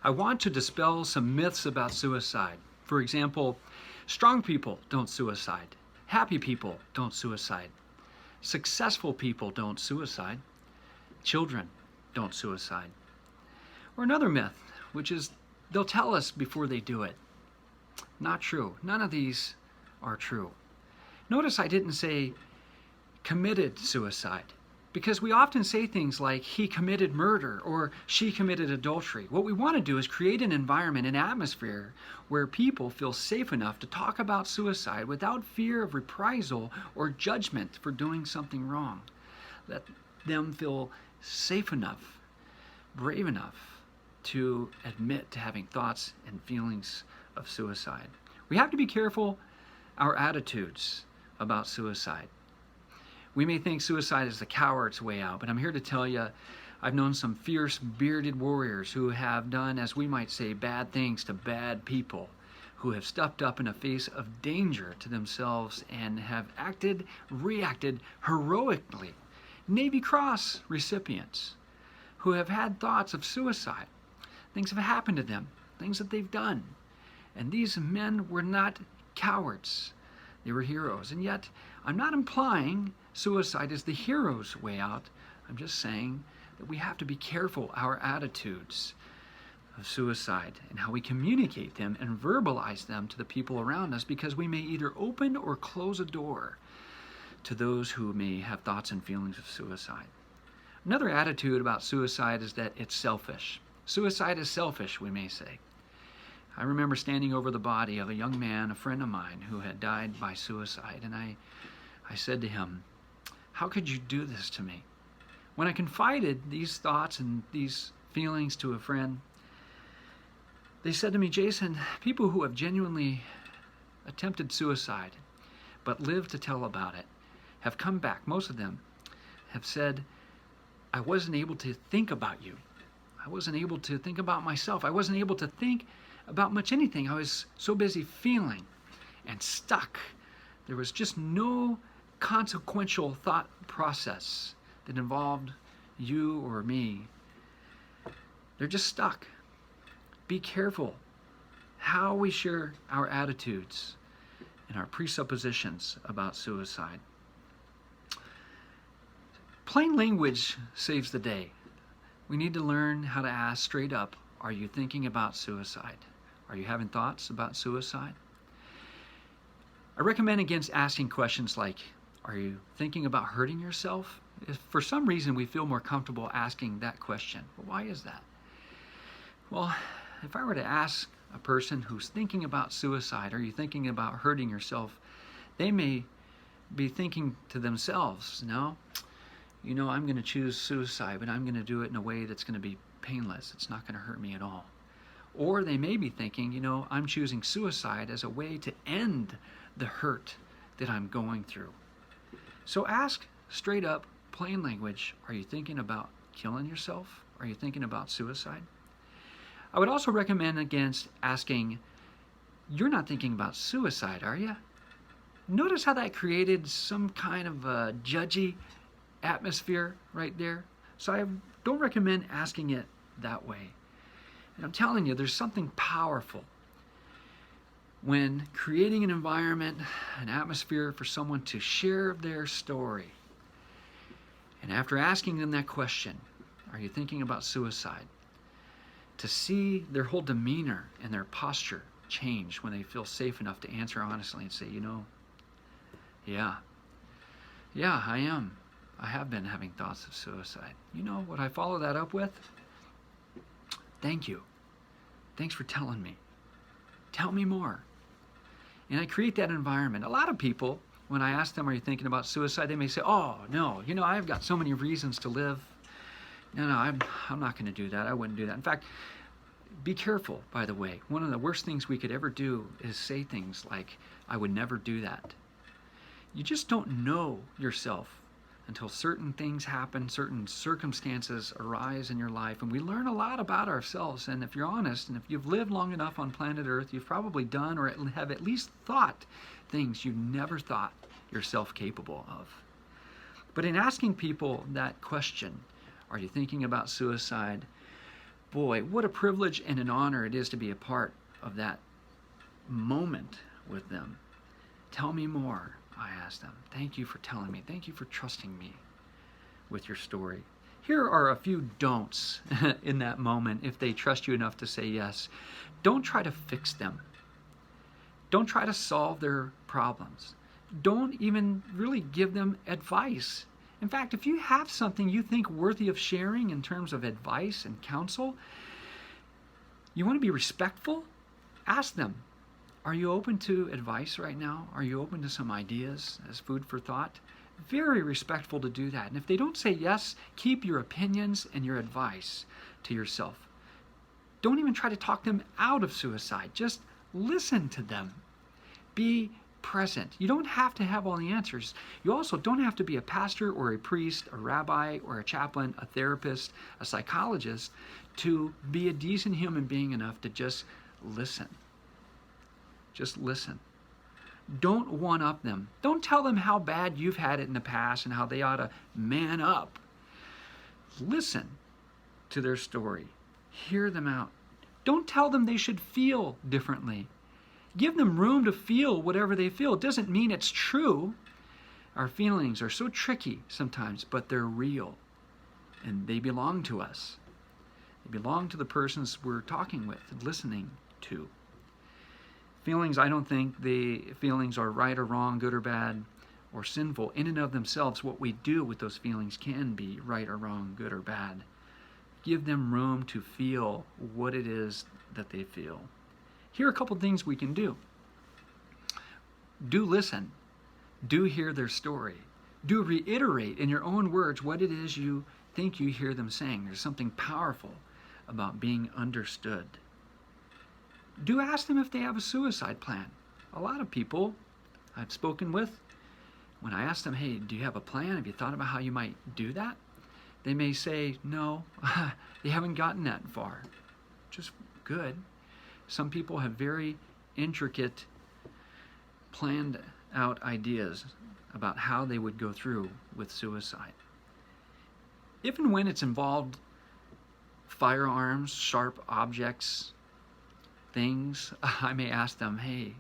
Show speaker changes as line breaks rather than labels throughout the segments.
I want to dispel some myths about suicide. For example, strong people don't suicide. Happy people don't suicide. Successful people don't suicide. Children don't suicide. Or another myth, which is they'll tell us before they do it. Not true. None of these are true. Notice I didn't say committed suicide, because we often say things like he committed murder or she committed adultery. What we want to do is create an environment, an atmosphere where people feel safe enough to talk about suicide without fear of reprisal or judgment for doing something wrong. Let them feel safe enough, brave enough to admit to having thoughts and feelings of suicide. We have to be careful our attitudes about suicide. We may think suicide is the coward's way out, but I'm here to tell you, I've known some fierce, bearded warriors who have done, as we might say, bad things to bad people, who have stepped up in the face of danger to themselves and have reacted heroically. Navy Cross recipients who have had thoughts of suicide. Things have happened to them, things that they've done. And these men were not cowards. They were heroes. And yet, I'm not implying suicide is the hero's way out. I'm just saying that we have to be careful our attitudes of suicide and how we communicate them and verbalize them to the people around us, because we may either open or close a door to those who may have thoughts and feelings of suicide. Another attitude about suicide is that it's selfish. Suicide is selfish, we may say. I remember standing over the body of a young man, a friend of mine, who had died by suicide, and I said to him, "How could you do this to me?" When I confided these thoughts and these feelings to a friend, they said to me, "Jason, people who have genuinely attempted suicide but lived to tell about it have come back. Most of them have said, I wasn't able to think about you. I wasn't able to think about myself. I wasn't able to think about much anything. I was so busy feeling and stuck. There was just no consequential thought process that involved you or me. They're just stuck." Be careful how we share our attitudes and our presuppositions about suicide. Plain language saves the day. We need to learn how to ask straight up, are you thinking about suicide? Are you having thoughts about suicide? I recommend against asking questions like, are you thinking about hurting yourself? If for some reason we feel more comfortable asking that question, well, why is that? Well, if I were to ask a person who's thinking about suicide, are you thinking about hurting yourself? They may be thinking to themselves, no, I'm going to choose suicide, but I'm going to do it in a way that's going to be painless. It's not going to hurt me at all. Or they may be thinking, I'm choosing suicide as a way to end the hurt that I'm going through. So ask straight up, plain language, are you thinking about killing yourself? Are you thinking about suicide? I would also recommend against asking, you're not thinking about suicide, are you? Notice how that created some kind of a judgy atmosphere right there. So I don't recommend asking it that way. And I'm telling you, there's something powerful when creating an environment, an atmosphere for someone to share their story. And after asking them that question, are you thinking about suicide? To see their whole demeanor and their posture change when they feel safe enough to answer honestly and say, yeah, I am. I have been having thoughts of suicide. You know what I follow that up with? Thank you. Thanks for telling me. Tell me more. And I create that environment. A lot of people, when I ask them, are you thinking about suicide? They may say, oh, no, I've got so many reasons to live. No, I'm not going to do that. I wouldn't do that. In fact, be careful, by the way. One of the worst things we could ever do is say things like, I would never do that. You just don't know yourself until certain things happen, certain circumstances arise in your life, and we learn a lot about ourselves. And if you're honest, and if you've lived long enough on planet Earth, you've probably done or have at least thought things you never thought yourself capable of. But in asking people that question, are you thinking about suicide? boy, what a privilege and an honor it is to be a part of that moment with them. Tell me more, I ask them. Thank you for telling me. Thank you for trusting me with your story. Here are a few don'ts in that moment if they trust you enough to say yes. Don't try to fix them. Don't try to solve their problems. Don't even really give them advice. In fact, if you have something you think worthy of sharing in terms of advice and counsel, you want to be respectful? Ask them, are you open to advice right now? Are you open to some ideas as food for thought? Very respectful to do that. And if they don't say yes, keep your opinions and your advice to yourself. Don't even try to talk them out of suicide. Just listen to them. Be present. You don't have to have all the answers. You also don't have to be a pastor or a priest, a rabbi or a chaplain, a therapist, a psychologist to be a decent human being enough to just listen. Just listen. Don't one-up them. Don't tell them how bad you've had it in the past and how they ought to man up. Listen to their story. Hear them out. Don't tell them they should feel differently. Give them room to feel whatever they feel. It doesn't mean it's true. Our feelings are so tricky sometimes, but they're real. And they belong to us. They belong to the persons we're talking with and listening to. Feelings, I don't think the feelings are right or wrong, good or bad, or sinful. In and of themselves, what we do with those feelings can be right or wrong, good or bad. Give them room to feel what it is that they feel. Here are a couple things we can do. Do listen. Do hear their story. Do reiterate in your own words what it is you think you hear them saying. There's something powerful about being understood. Do ask them if they have a suicide plan. A lot of people I've spoken with, when I ask them, hey, do you have a plan? Have you thought about how you might do that? They may say, no, they haven't gotten that far. Just good. Some people have very intricate, planned out ideas about how they would go through with suicide. If and when it's involved firearms, sharp objects, things, I may ask them, hey,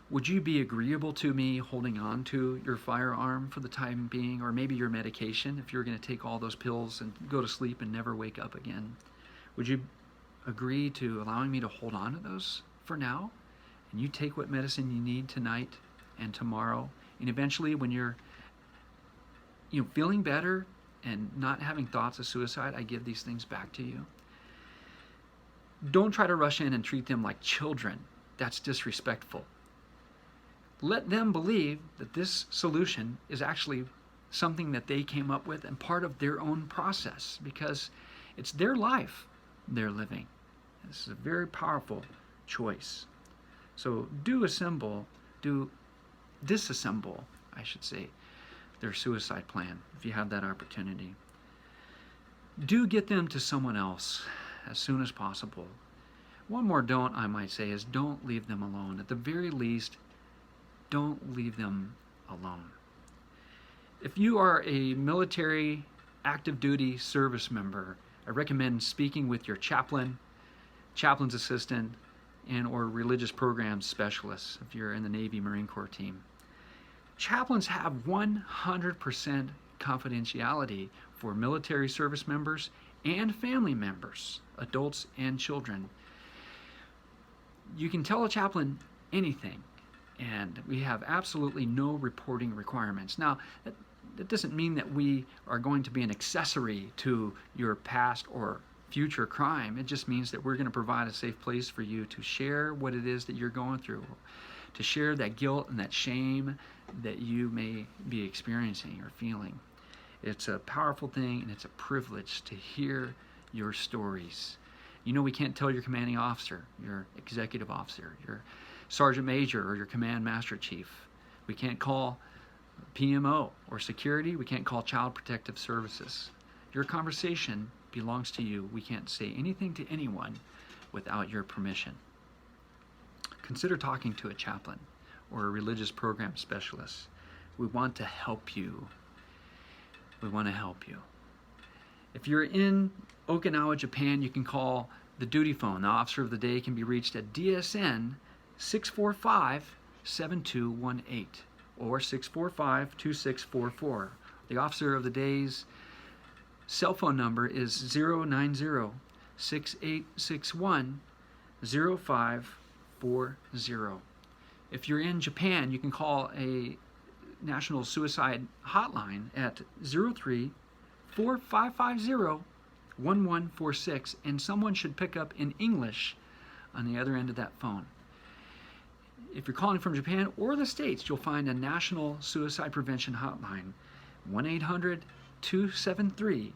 would you be agreeable to me holding on to your firearm for the time being, or maybe your medication if you're going to take all those pills and go to sleep and never wake up again? Would you agree to allowing me to hold on to those for now? And you take what medicine you need tonight and tomorrow, and eventually when you're feeling better and not having thoughts of suicide, I give these things back to you. Don't try to rush in and treat them like children. That's disrespectful. Let them believe that this solution is actually something that they came up with and part of their own process, because it's their life they're living. This is a very powerful choice. So disassemble, I should say, their suicide plan if you have that opportunity. Do get them to someone else as soon as possible. One more don't, I might say, is don't leave them alone. At the very least, don't leave them alone. If you are a military active duty service member, I recommend speaking with your chaplain, chaplain's assistant, and or religious programs specialists if you're in the Navy Marine Corps team. Chaplains have 100% confidentiality for military service members and family members, adults and children. You can tell a chaplain anything, and we have absolutely no reporting requirements. Now, that doesn't mean that we are going to be an accessory to your past or future crime. It just means that we're going to provide a safe place for you to share what it is that you're going through, to share that guilt and that shame that you may be experiencing or feeling. It's a powerful thing, and it's a privilege to hear your stories. We can't tell your commanding officer, your executive officer, your sergeant major, or your command master chief. We can't call PMO or security. We can't call Child Protective Services. Your conversation belongs to you. We can't say anything to anyone without your permission. Consider talking to a chaplain or a religious program specialist. We want to help you. We want to help you. If you're in Okinawa, Japan, you can call the duty phone. The officer of the day can be reached at DSN 645-7218 or 645-2644. The officer of the day's cell phone number is 090-6861-0540. If you're in Japan, you can call a national suicide hotline at 03-4550-1146, and someone should pick up in English on the other end of that phone. If you're calling from Japan or the States, you'll find a national suicide prevention hotline, 1-800-273-8255.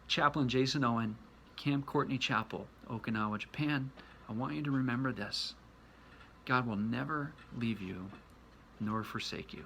Chaplain Jason Owen, Camp Courtney Chapel, Okinawa, Japan. I want you to remember this. God will never leave you nor forsake you.